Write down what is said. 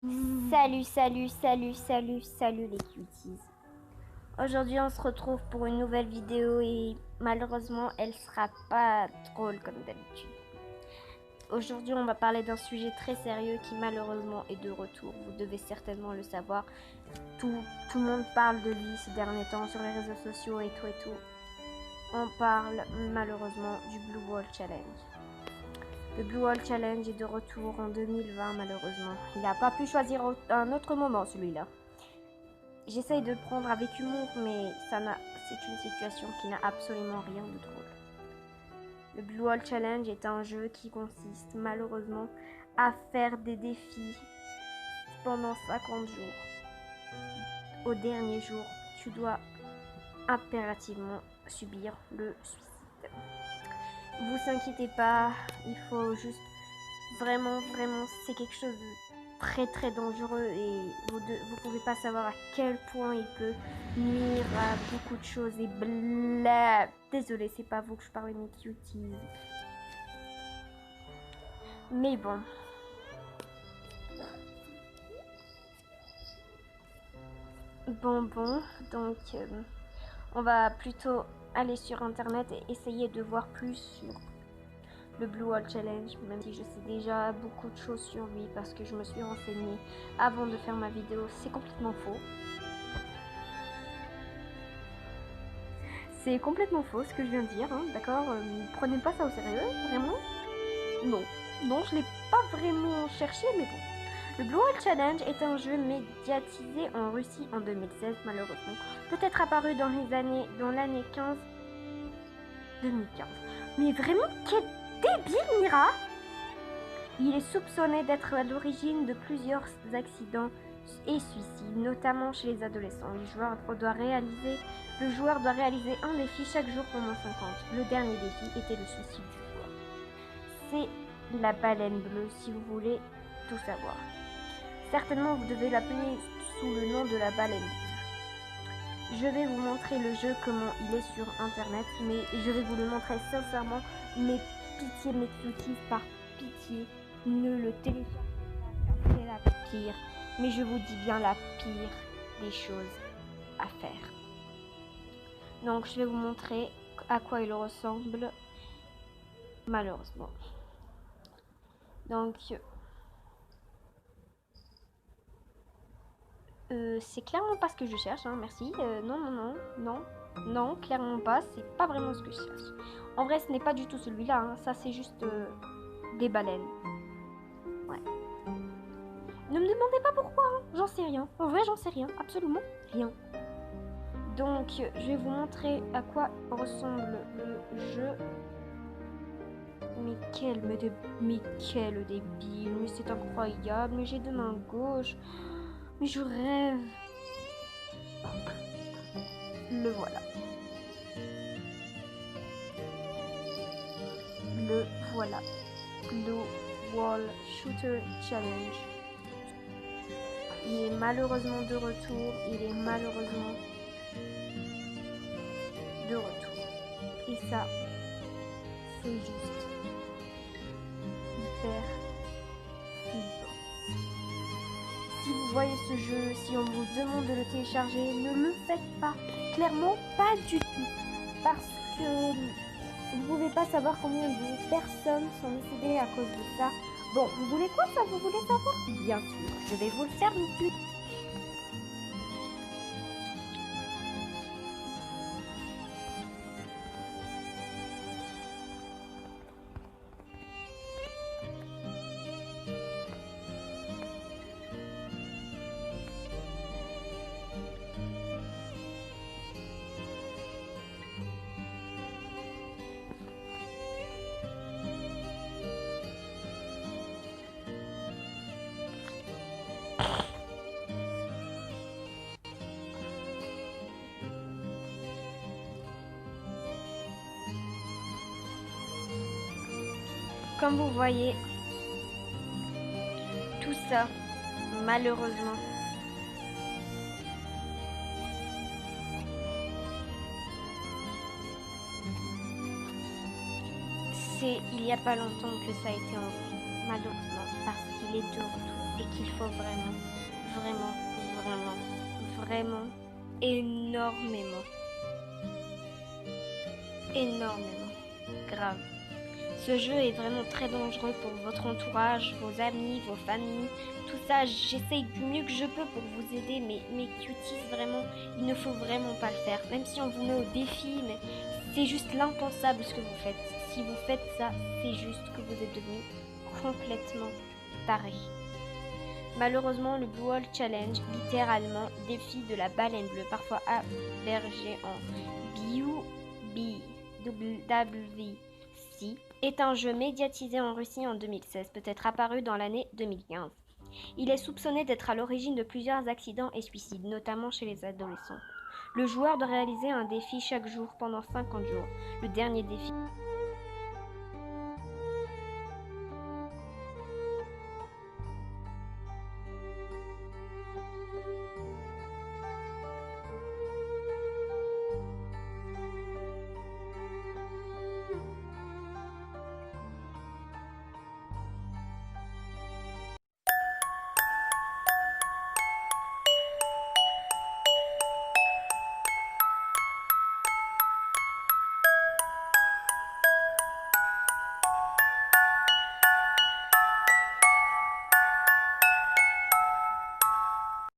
Salut les cuties. Aujourd'hui on se retrouve pour une nouvelle vidéo et malheureusement elle sera pas drôle comme d'habitude. Aujourd'hui on va parler d'un sujet très sérieux qui malheureusement est de retour. Vous devez certainement le savoir. Tout le monde parle de lui ces derniers temps sur les réseaux sociaux et tout. On parle malheureusement du Blue Wall Challenge. Le Blue Wall Challenge est de retour en 2020 malheureusement. Il n'a pas pu choisir un autre moment celui-là. J'essaye de le prendre avec humour, mais c'est une situation qui n'a absolument rien de drôle. Le Blue Wall Challenge est un jeu qui consiste malheureusement à faire des défis pendant 50 jours. Au dernier jour, tu dois impérativement subir le suicide. Vous inquiétez pas, il faut juste vraiment, c'est quelque chose de très dangereux et vous pouvez pas savoir à quel point il peut nuire à beaucoup de choses et bla. Désolée, c'est pas vous que je parle, mes cuties. Mais bon. Donc on va plutôt aller sur internet et essayer de voir plus sur le Blue Wall Challenge, même si je sais déjà beaucoup de choses sur lui parce que je me suis renseignée avant de faire ma vidéo. C'est complètement faux. C'est complètement faux ce que je viens de dire, hein, d'accord. Prenez pas ça au sérieux, vraiment. Non, je l'ai pas vraiment cherché, mais bon. Le Blue Wall Challenge est un jeu médiatisé en Russie en 2016, malheureusement. Peut-être apparu dans l'année 2015. Mais vraiment, quel débile, Mira! Il est soupçonné d'être à l'origine de plusieurs accidents et suicides, notamment chez les adolescents. Le joueur doit réaliser un défi chaque jour pendant 50. Le dernier défi était le suicide du joueur. C'est la baleine bleue si vous voulez tout savoir. Certainement vous devez l'appeler sous le nom de la baleine bleue. Je vais vous montrer le jeu comment il est sur internet, mais je vais vous le montrer sincèrement. Mais pitié mes cuties, par pitié, ne le téléchargez pas car c'est la pire. Mais je vous dis bien la pire des choses à faire. Donc je vais vous montrer à quoi il ressemble, malheureusement. Donc c'est clairement pas ce que je cherche, hein, merci. Non, clairement pas, c'est pas vraiment ce que je cherche. En vrai, ce n'est pas du tout celui-là, hein, ça c'est juste des baleines. Ouais. Ne me demandez pas pourquoi, hein, j'en sais rien. En vrai, j'en sais rien, absolument rien. Donc, je vais vous montrer à quoi ressemble le jeu. Mais quel débile, mais c'est incroyable, mais j'ai deux mains gauches. Mais je rêve. Le voilà. Le voilà. Blue Wall Shooter Challenge. Il est malheureusement de retour. Et ça, c'est juste hyper flippant. Si vous voyez ce jeu, si on vous demande de le télécharger, ne le faites pas. Clairement, pas du tout. Parce que vous pouvez pas savoir combien de personnes sont décédées à cause de ça. Bon, vous voulez quoi ça? Vous voulez savoir? Bien sûr, je vais vous le faire tout de suite. Comme vous voyez, tout ça, malheureusement, c'est il y a pas longtemps que ça a été enlevé, malheureusement, parce qu'il est de retour. et qu'il faut vraiment, vraiment, vraiment, vraiment, énormément, grave. Ce jeu est vraiment très dangereux pour votre entourage, vos amis, vos familles, tout ça. J'essaye du mieux que je peux pour vous aider, mais cuties, vraiment, il ne faut vraiment pas le faire. Même si on vous met au défi, mais c'est juste l'impensable ce que vous faites. Si vous faites ça, c'est juste que vous êtes devenu complètement taré. Malheureusement, le Blue Wall Challenge, littéralement défi de la baleine bleue, parfois abrégé en BWC, est un jeu médiatisé en Russie en 2016, peut-être apparu dans l'année 2015. Il est soupçonné d'être à l'origine de plusieurs accidents et suicides, notamment chez les adolescents. Le joueur doit réaliser un défi chaque jour pendant 50 jours. Le dernier défi